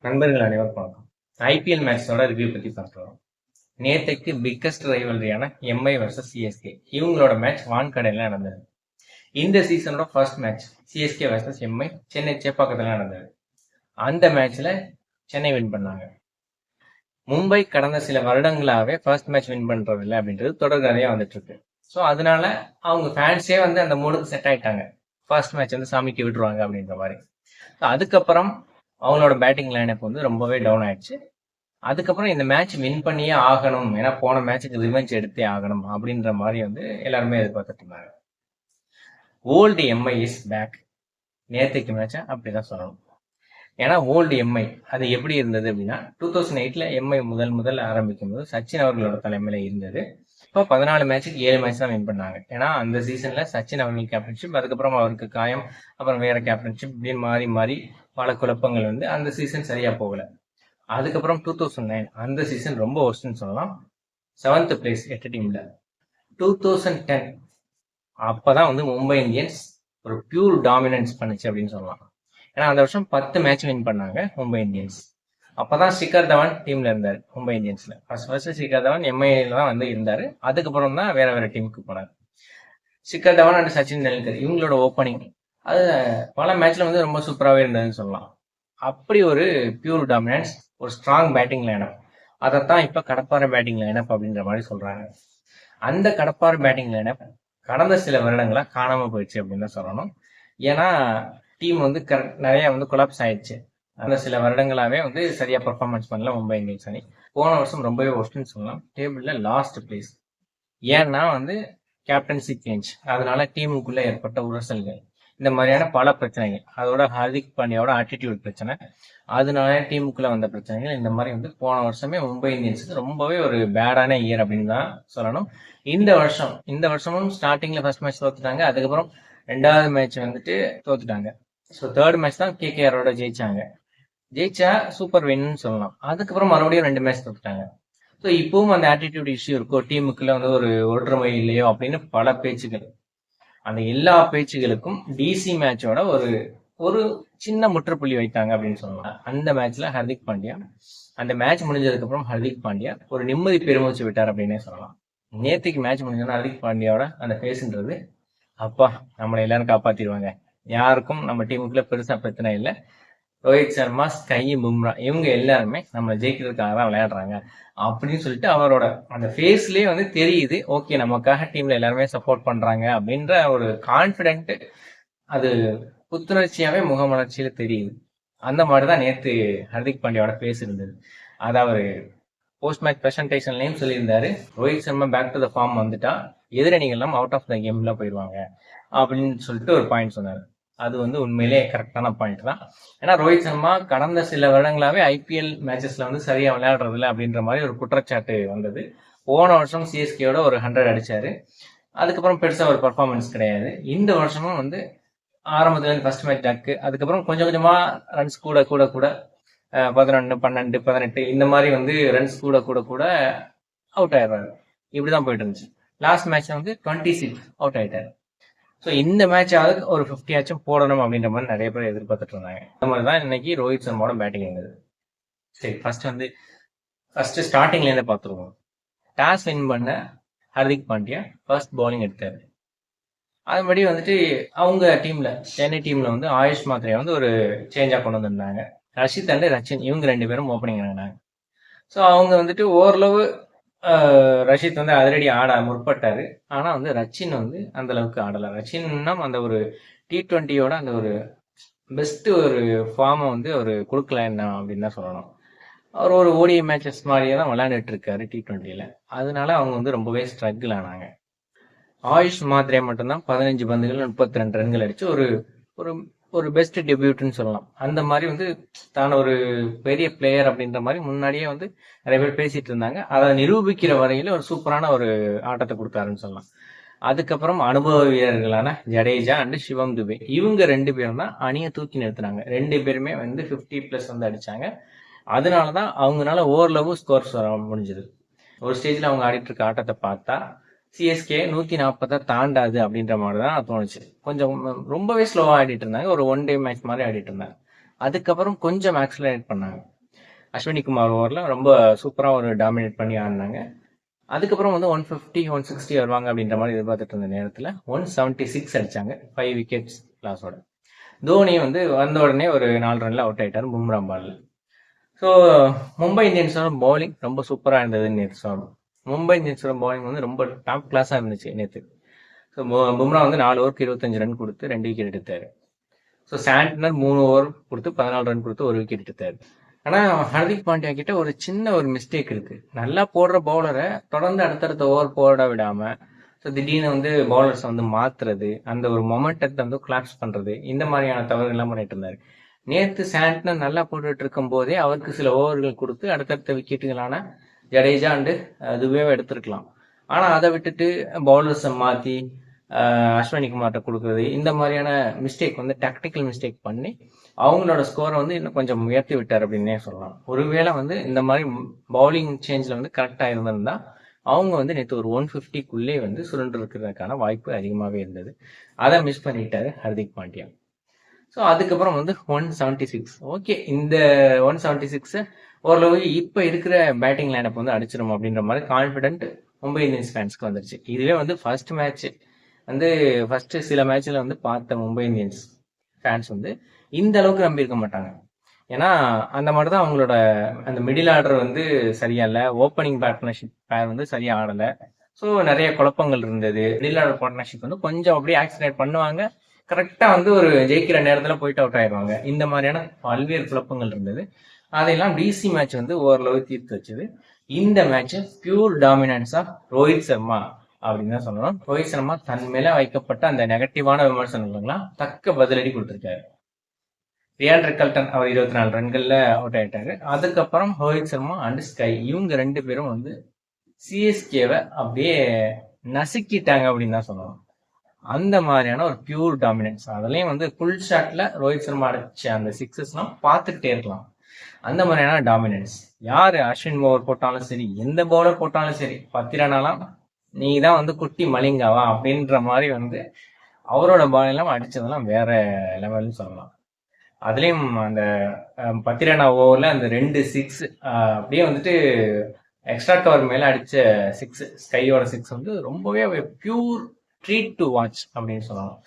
நண்பர்கள் அனைவருக்கும் வணக்கம். ஐபிஎல் மேட்சோட ரிவ்யூ பத்தி பார்க்கலாம். நேத்தைக்கு பிக்கஸ்ட் ரைவல்ரியான எம்ஐ வர்சஸ் சிஎஸ்கே இவங்களோட மேட்ச் வான்கடையில் நடந்தது. இந்த சீசனோட first match CSK versus MI Chennai சேப்பாக்கத்தில் நடந்தது. அந்த மேட்ச்ல சென்னை வின் பண்ணாங்க. மும்பை கடந்த சில வருடங்களாகவே ஃபர்ஸ்ட் மேட்ச் வின் பண்றதில்லை அப்படின்றது தொடர் கதையா வந்துட்டு இருக்கு. ஸோ அதனால அவங்க ஃபேன்ஸே அந்த மூடுக்கு செட் ஆயிட்டாங்க. ஃபர்ஸ்ட் மேட்ச் சாமிக்கு விட்டுருவாங்க அப்படின்ற மாதிரி. அதுக்கப்புறம் அவங்களோட பேட்டிங் லைனப் ரொம்பவே டவுன் ஆயிடுச்சு. அதுக்கப்புறம் இந்த மேட்ச் வின் பண்ணியே ஆகணும், ஏன்னா போன மேட்சுக்கு ரிவெஞ்ச் எடுத்தே ஆகணும் அப்படின்ற மாதிரி எல்லாருமே எதிர்பார்த்துட்டு இருந்தாங்க. Old MI is back. நேற்றுக்கு மேட்சை அப்படிதான் சொல்லணும். ஏன்னா ஓல்டு எம்ஐ அது எப்படி இருந்தது அப்படின்னா 2008 எம்ஐ முதல் ஆரம்பிக்கும் போது சச்சின் அவர்களோட தலைமையில இருந்தது. இப்போ 14 மேட்சுக்கு 7 மேட்ச் தான் வின் பண்ணாங்க. ஏன்னா அந்த சீசன்ல சச்சின் அவர்கள் கேப்டன்ஷிப், அதுக்கப்புறம் அவருக்கு காயம், அப்புறம் வேற கேப்டன்ஷிப் இப்படின்னு மாறி மாறி பல குழப்பங்கள் அந்த சீசன் சரியா போகல. அதுக்கப்புறம் 2009 அந்த சீசன் ரொம்ப ஒர்ஸ்ட்னு சொல்லலாம். 7th பிளேஸ் 8 டீம்ல. 2010 அப்பதான் மும்பை இந்தியன்ஸ் ஒரு பியூர் டாமினன்ஸ் பண்ணுச்சு அப்படின்னு சொல்லலாம். ஏன்னா அந்த வருஷம் 10 மேட்ச் வின் பண்ணாங்க மும்பை இந்தியன்ஸ். அப்பதான் ஷிகர் தவான் டீம்ல இருந்தாரு மும்பை இந்தியன்ஸ்ல. ஃபர்ஸ்ட் ஷிகர் தவான் எம்ஐல தான் இருந்தாரு. அதுக்கப்புறம் தான் வேற டீமுக்கு போனார். ஷிகர் தவான் அண்ட் சச்சின் டெண்டுல்கர் இவங்களோட ஓப்பனிங் அது பல மேட்ச்ல ரொம்ப சூப்பராகவே இருந்ததுன்னு சொல்லலாம். அப்படி ஒரு பியூர் டாமினன்ஸ், ஒரு ஸ்ட்ராங் பேட்டிங் லைனப். அதைத்தான் இப்ப கடப்பாறை பேட்டிங் லைனப் அப்படின்ற மாதிரி சொல்றாங்க. அந்த கடப்பாறை பேட்டிங் லைனப் கடந்த சில வருடங்களா காணாம போயிடுச்சு அப்படின்னு தான் சொல்லணும். ஏன்னா டீம் நிறைய கொலாப்ஸ் ஆயிடுச்சு. அந்த சில வருடங்களாவே சரியா பெர்ஃபார்மன்ஸ் பண்ணல மும்பை இந்தியன்ஸ் அணி. போன வருஷம் ரொம்பவே ஒஸ்ட்னு சொல்லலாம். டேபிள்ல லாஸ்ட் பிளேஸ். ஏன்னா கேப்டன்சி சேஞ்ச், அதனால டீமுக்குள்ள ஏற்பட்ட உரசல்கள், இந்த மாதிரியான பல பிரச்சனைகள், அதோட ஹார்திக் பாண்டியாவோட ஆட்டிடியூட் பிரச்சனை, அதனால டீமுக்குள்ள வந்த பிரச்சனைகள், இந்த மாதிரி போன வருஷமே மும்பை இந்தியன்ஸுக்கு ரொம்பவே ஒரு பேடான இயர் அப்படின்னு தான் சொல்லணும். இந்த வருஷமும் ஸ்டார்டிங்ல ஃபர்ஸ்ட் மேட்ச் தோத்துட்டாங்க. அதுக்கப்புறம் 2வது மேட்ச் தோத்துட்டாங்க. ஸோ 3rd மேட்ச் தான் கேகேஆரோட ஜெயிச்சா சூப்பர் வின்னு சொல்லலாம். அதுக்கப்புறம் மறுபடியும் 2 மேட்ச் தோத்துட்டாங்க. ஸோ இப்பவும் அந்த ஆட்டிடியூட் இஷ்யூ இருக்கோ, டீமுக்குள்ள ஒரு ஒற்றுமை இல்லையோ அப்படின்னு பல பேச்சுகள். அந்த எல்லா பேச்சுகளுக்கும் டிசி மேட்சோட ஒரு சின்ன முற்றுப்புள்ளி வைத்தாங்க அப்படின்னு சொல்லலாம். அந்த மேட்ச்ல ஹர்திக் பாண்டியா, அந்த மேட்ச் முடிஞ்சதுக்கு அப்புறம் ஹர்திக் பாண்டியா ஒரு நிம்மதி பெருமூச்சு விட்டார் அப்படின்னே சொல்லலாம். நேற்றுக்கு மேட்ச் முடிஞ்சோன்னா ஹர்திக் பாண்டியாவோட அந்த பேசுன்றது, அப்பா நம்மளை எல்லாரும் காப்பாத்திடுவாங்க, யாருக்கும் நம்ம டீமுக்குள்ள பெருசா பிரச்சனை இல்லை, ரோஹித் சர்மா, ஸ்கை, பும்ரா இவங்க எல்லாருமே நம்ம ஜெயிக்கிறதுக்காக தான் விளையாடுறாங்க அப்படின்னு சொல்லிட்டு அவரோட அந்த ஃபேஸ்லயே தெரியுது. ஓகே, நமக்காக டீம்ல எல்லாருமே சப்போர்ட் பண்றாங்க அப்படின்ற ஒரு கான்பிடென்ட், அது புத்துணர்ச்சியாவே முகமலர்ச்சியில தெரியுது. அந்த மாதிரிதான் நேத்து ஹர்திக் பாண்டியாவோட ஃபேஸ் இருந்தது. அது அவர் போஸ்ட் மேட்ச் பிரசன்டேஷன்லயும் சொல்லியிருந்தாரு. Rohit Sharma back to the form வந்துட்டா எதிரணிகள்லாம் அவுட் ஆஃப் த கேம்ல போயிடுவாங்க அப்படின்னு சொல்லிட்டு ஒரு பாயிண்ட் சொன்னாரு. அது உண்மையிலேயே கரெக்டான பாயிண்ட் தான். ஏன்னா ரோஹித் சர்மா கடந்த சில வருடங்களாவே ஐபிஎல் மேட்சஸ்ல சரியா விளையாடுறது இல்லை அப்படின்ற மாதிரி ஒரு குற்றச்சாட்டு வந்தது. போன வருஷம் சிஎஸ்கேயோட ஒரு 100 அடிச்சாரு. அதுக்கப்புறம் பெருசா ஒரு பர்ஃபார்மன்ஸ் கிடையாது. இந்த வருஷமும் ஆரம்பத்துல ஃபர்ஸ்ட் மேட்ச் டக்கு, அதுக்கப்புறம் கொஞ்சம் கொஞ்சமா ரன்ஸ் கூட கூட கூட 11, 12, 18 இந்த மாதிரி ரன்ஸ் கூட கூட கூட அவுட் ஆயிடுறாரு. இப்படிதான் போயிட்டு இருந்துச்சு. லாஸ்ட் மேட்ச் 26 அவுட் ஆயிட்டாரு. ஸோ இந்த மேட்ச் ஆகுது ஒரு 50 ஆச்சும் போடணும் அப்படின்ற மாதிரி நிறைய பேர் எதிர்பார்த்துட்டு இருந்தாங்க. அந்த மாதிரி தான் இன்னைக்கு ரோஹித் சர்மாவோட பேட்டிங் இருந்தது. சரி, ஃபர்ஸ்ட் ஸ்டார்டிங்ல இருந்து பார்த்துருவோம். டாஸ் வின் பண்ண ஹர்திக் பாண்டியா ஃபர்ஸ்ட் பவுலிங் எடுத்தாரு. அதுபடி அவங்க டீம்ல, சென்னை டீம்ல ஆயுஷ் மாத்ரே ஒரு சேஞ்சா கொண்டு வந்திருந்தாங்க. ரஷித் அண்ட் ரச்சின் இவங்க 2 பேரும் ஓப்பனிங் ஆனாங்க. ஸோ அவங்க ஓரளவு ரஷித் அதிரடி ஆட முற்பட்டாரு. ஆனா ரச்சின் அந்த அளவுக்கு ஆடல. ரச்சின்னா அந்த ஒரு T20யோட அந்த ஒரு பெஸ்ட் ஒரு ஃபார்மை அவர் கொடுக்கல என்ன அப்படின்னு தான் சொல்லணும். அவர் ஒரு ஓடிஐ மேட்சஸ் மாதிரியே தான் விளையாண்டுட்டு இருக்காரு T20ல. அதனால அவங்க ரொம்பவே ஸ்ட்ரகிள் ஆனாங்க. ஆயுஷ் மாத்ரே மட்டும்தான் 15 பந்துகள் 32 ரன்கள் அடிச்சு ஒரு ஒரு பெஸ்ட் டெபியூட்னு சொல்லலாம். அந்த மாதிரி தான் ஒரு பெரிய பிளேயர் அப்படின்ற மாதிரி முன்னாடியே நிறைய பேர் பேசிட்டு இருந்தாங்க. அதை நிரூபிக்கிற வரையில ஒரு சூப்பரான ஒரு ஆட்டத்தை கொடுத்தாருன்னு சொல்லலாம். அதுக்கப்புறம் அனுபவ வீரர்களான ஜடேஜா அண்ட் சிவம் துபே இவங்க 2 பேரும் தான் அணியை தூக்கி நிறுத்தினாங்க. 2 பேருமே 50+ அடிச்சாங்க. அதனாலதான் அவங்களால ஓரளவு ஸ்கோர்ஸ் வர முடிஞ்சது. ஒரு ஸ்டேஜ்ல அவங்க ஆடிட்டு இருக்க ஆட்டத்தை பார்த்தா சிஎஸ்கே 140 தாண்டாது அப்படின்ற மாதிரி தான் தோணுச்சு. கொஞ்சம் ரொம்பவே ஸ்லோவா ஆடிட்டு இருந்தாங்க. ஒரு 1 டே மேட்ச் மாதிரி ஆடிட்டு இருந்தாங்க. அதுக்கப்புறம் கொஞ்சம் ஆக்சிலரேட் பண்ணாங்க. அஸ்வினி குமார் ஓவரில் ரொம்ப சூப்பராக ஒரு டாமினேட் பண்ணி ஆடினாங்க. அதுக்கப்புறம் வந்து 150 160 வருவாங்க அப்படின்ற மாதிரி எதிர்பார்த்துட்டு இருந்த நேரத்தில் 176 அடிச்சாங்க 5 விக்கெட்ஸ் லாஸோட. தோனி வந்து வந்த உடனே ஒரு 4 ரன்ல அவுட் ஆயிட்டார் பும்ரா பால். ஸோ மும்பை இந்தியன்ஸோட பவுலிங் ரொம்ப சூப்பராக இருந்ததுன்னு நேற்று சொல்லணும். மும்பை இந்தியன்ஸோட பவுலிங் வந்து ரொம்ப டாப் கிளாஸாக இருந்துச்சு நேற்று. ஸோ பும்ரா வந்து 4 ஓவருக்கு 25 ரன் கொடுத்து 2 விக்கெட் எடுத்தார். ஸோ சாண்ட்னர் 3 ஓவர் கொடுத்து 14 ரன் கொடுத்து 1 விக்கெட் எடுத்தார். ஆனால் ஹர்திக் பாண்டியா கிட்ட ஒரு சின்ன ஒரு மிஸ்டேக் இருக்கு. நல்லா போடுற பவுலரை தொடர்ந்து அடுத்தடுத்த ஓவர் போட விடாம ஸோ திடீர்னு வந்து பவுலர்ஸ் வந்து மாத்துறது, அந்த ஒரு மொமெண்டத்தை வந்து கிளாப்ஸ் பண்றது, இந்த மாதிரியான தவறுகள்லாம் பண்ணிட்டு இருந்தாரு. நேற்று சாண்ட்னர் நல்லா போட்டுட்டு இருக்கும் போதே அவருக்கு சில ஓவர்கள் கொடுத்து அடுத்தடுத்த விக்கெட்டுகளான ஜடேஜா அண்டு அதுவே எடுத்திருக்கலாம். ஆனா அதை விட்டுட்டு பவுலர்ஸை மாத்தி அஸ்வினி குமார்ட்ட கொடுக்குறது, இந்த மாதிரியான மிஸ்டேக் வந்து டாக்டிக்கல் மிஸ்டேக் பண்ணி அவங்களோட ஸ்கோரை வந்து இன்னும் கொஞ்சம் உயர்த்தி விட்டார் அப்படின்னே சொல்லலாம். ஒருவேளை வந்து இந்த மாதிரி பவுலிங் சேஞ்சில் வந்து கரெக்டாக இருந்திருந்தா அவங்க வந்து நேற்று ஒரு 150க்குள்ளே வந்து சுருண்டு இருக்கிறதுக்கான வாய்ப்பு அதிகமாகவே இருந்தது. அதை மிஸ் பண்ணிட்டாரு ஹர்திக் பாண்டியா. ஸோ அதுக்கப்புறம் வந்து 176. ஓகே, இந்த 176 ஓரளவு இப்போ இருக்கிற பேட்டிங் லைனப் வந்து அடிச்சிடும் அப்படின்ற மாதிரி கான்ஃபிடென்ட் மும்பை இந்தியன்ஸ் ஃபேன்ஸ்க்கு வந்துருச்சு. இதுவே வந்து ஃபர்ஸ்ட் மேட்ச் வந்து ஃபர்ஸ்ட் சில மேட்ச்ல வந்து பார்த்த மும்பை இந்தியன்ஸ் ஃபேன்ஸ் வந்து இந்த அளவுக்கு நம்பி இருக்க மாட்டாங்க. ஏன்னா அந்த மாதிரி தான் அவங்களோட அந்த மிடில் ஆர்டர் வந்து சரியா இல்லை, ஓப்பனிங் பார்ட்னர்ஷிப் பேர் வந்து சரியா ஆடலை. ஸோ நிறைய குழப்பங்கள் இருந்தது. மிடில் ஆர்டர் பார்ட்னர்ஷிப் வந்து கொஞ்சம் அப்படியே ஆக்சிடேட் பண்ணுவாங்க, கரெக்டா வந்து ஒரு ஜெயிக்கிற நேரத்துல போயிட்டு அவுட் ஆயிடுவாங்க. இந்த மாதிரியான பல்வேறு குழப்பங்கள் இருந்தது. அதையெல்லாம் டிசி மேட்ச் வந்து ஓரளவு தீர்த்து வச்சது. இந்த match pure dominance of Rohit Sharma அப்படின்னு தான் சொல்லணும். ரோஹித் சர்மா தன் மேல வைக்கப்பட்ட அந்த நெகட்டிவான விமர்சனங்கள்லாம் தக்க பதிலடி கொடுத்திருக்காரு. ரியான் கல்டன் அவர் 24 ரன்கள்ல அவுட் ஆயிட்டாரு. அதுக்கப்புறம் ரோஹித் சர்மா அண்ட் ஸ்கை இவங்க 2 பேரும் வந்து சிஎஸ்கேவை அப்படியே நசுக்கிட்டாங்க அப்படின்னு தான் சொல்லணும். அந்த மாதிரியான ஒரு பியூர் டாமினன்ஸ். அதுலயும் வந்து ஃபுல் ஷாட்ல ரோஹித் சர்மா அடிச்ச அந்த சிக்ஸஸ்லாம் பார்த்துக்கிட்டே இருக்கலாம். அந்த மாதிரியான டாமினன்ஸ். யாரு அஸ்வின் ஓவர் போட்டாலும் சரி, எந்த பவுலர் போட்டாலும் சரி, 10 ரனாலாம் நீ தான் வந்து குட்டி மலிங்காவா அப்படின்ற மாதிரி வந்து அவரோட பாலெல்லாம் அடிச்சதெல்லாம் வேற லெவல்னு சொல்லலாம். அதுலயும் அந்த 10 ரன் ஓவர்ல அந்த 2 6 அப்படியே வந்துட்டு எக்ஸ்ட்ரா கவர் மேல அடிச்ச 6, ஸ்கையோட 6 வந்து ரொம்பவே பியூர் ட்ரீட் டு வாட்ச் அப்படின்னு சொல்லலாம்.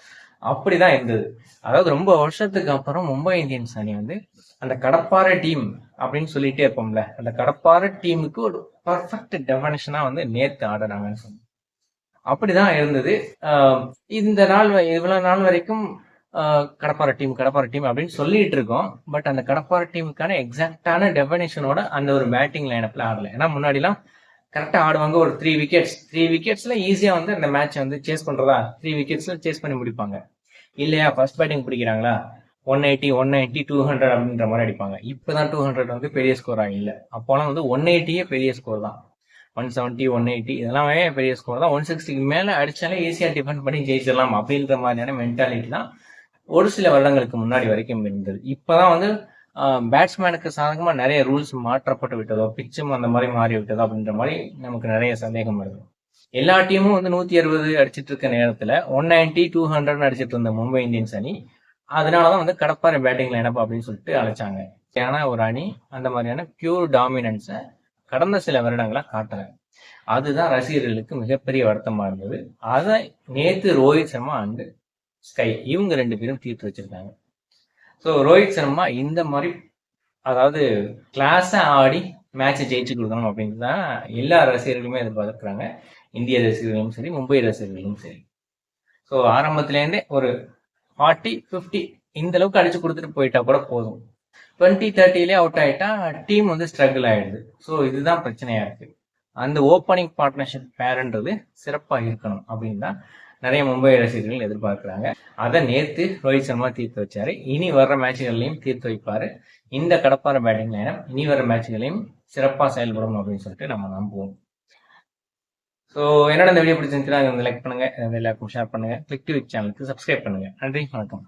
அப்படிதான் இருந்தது. அதாவது ரொம்ப வருஷத்துக்கு அப்புறம் மும்பை இந்தியன்ஸ் அணி வந்து அந்த கடப்பாறை டீம் அப்படின்னு சொல்லிட்டே இருப்போம்ல, அந்த கடப்பாறை டீமுக்கு ஒரு பர்ஃபெக்ட் டெஃபனிஷனா வந்து நேத்து ஆடுறாங்கன்னு சொன்னோம். அப்படிதான் இருந்தது. இந்த நாள் இவ்வளவு நாள் வரைக்கும் கடப்பாறை டீம் அப்படின்னு சொல்லிட்டு இருக்கோம். பட் அந்த கடப்பாறை டீமுக்கான எக்ஸாக்டான டெஃபனிஷனோட அந்த ஒரு பேட்டிங் லைனப்ல ஆடல. ஏன்னா முன்னாடிலாம் கரெக்டா ஆடுவாங்க. ஒரு 3 விக்கெட்ஸ்ல ஈஸியா வந்து அந்த மேட்ச் வந்து சேஸ் பண்றதா 3 விக்கெட்ஸ்ல சேஸ் பண்ணி முடிப்பாங்க. இல்லையா ஃபர்ஸ்ட் பேட்டிங் பிடிக்கிறாங்களா 180 200 அப்படின்ற மாதிரி அடிப்பாங்க. இப்பதான் 200 வந்து பெரிய ஸ்கோரா இல்ல. அப்போலாம் வந்து 180 பெரிய ஸ்கோர் தான். 170 180 இதெல்லாமே பெரிய ஸ்கோர் தான். 160க்கு மேல அடிச்சாலே ஈஸியா டிஃபெண்ட் பண்ணி ஜெயிச்சிடலாம் அப்படின்ற மாதிரியான மென்டாலிட்டி தான் ஒரு சில வருடங்களுக்கு முன்னாடி வரைக்கும் இருந்தது. இப்பதான் வந்து பேட்ஸ்மேனுக்கு சாதகமா நிறைய ரூல்ஸ் மாற்றப்பட்டு விட்டதோ, பிச்சும் அந்த மாதிரி மாறி விட்டதோ அப்படின்ற மாதிரி நமக்கு நிறைய சந்தேகம் வருது. எல்லா டீமும் வந்து 160 அடிச்சிட்டு இருக்க நேரத்துல 190 200 அடிச்சிட்டு இருந்த மும்பை இந்தியன்ஸ் அணி அதனாலதான் வந்து கடப்பாறை பேட்டிங் லைனப் அப்படின்னு சொல்லிட்டு அழைச்சாங்க. ஏன்னா ஒரு அணி அந்த மாதிரியான பியூர் டாமினன்ஸை கடந்த சில வருடங்களா காட்டல. அதுதான் ரசிகர்களுக்கு மிகப்பெரிய வருத்தமா இருந்தது. அதை நேத்து ரோஹித் சர்மா அண்ட் ஸ்கை இவங்க 2 பேரும் தீர்த்து வச்சிருக்காங்க. ஸோ ரோஹித் சர்மா இந்த மாதிரி அதாவது கிளாஸா ஆடி மேட்சை ஜெயிச்சு கொடுக்கணும் அப்படின்னு தான் எல்லா ரசிகர்களுமே எதிர்பார்க்குறாங்க. இந்திய ரசிகர்களும் சரி, மும்பை ரசிகர்களும் சரி. ஸோ ஆரம்பத்துலேருந்தே ஒரு 40 50 இந்த அளவுக்கு அடிச்சு கொடுத்துட்டு போயிட்டா கூட போதும். 20 30லே அவுட் ஆயிட்டா டீம் வந்து ஸ்ட்ரகிள் ஆயிடுது. ஸோ இதுதான் பிரச்சனையா இருக்கு. அந்த ஓப்பனிங் பார்ட்னர்ஷிப் பேர்ன்றது சிறப்பா இருக்கணும் அப்படின்னு தான் நிறைய மும்பை ரசிகர்கள் எதிர்பார்க்கிறாங்க. அதை நேத்து ரோஹித் சர்மா தீர்த்து வச்சாரு. இனி வர்ற மேட்சுகள்லையும் தீர்த்து வைப்பாரு. இந்த கடப்பாறை பேட்டிங் லைனம் இனி வர்ற மேட்சுகளையும் சிறப்பா செயல்படும் அப்படின்னு சொல்லிட்டு நம்ம நம்புவோம். ஸோ என்னோட இந்த வீடியோ பிடிச்சிருந்துச்சுன்னா லைக் பண்ணுங்க, எல்லாருக்கும் ஷேர் பண்ணுங்க, கிளிக் டு சேனலுக்கு சப்ஸ்கிரைப் பண்ணுங்க. நன்றி, வணக்கம்.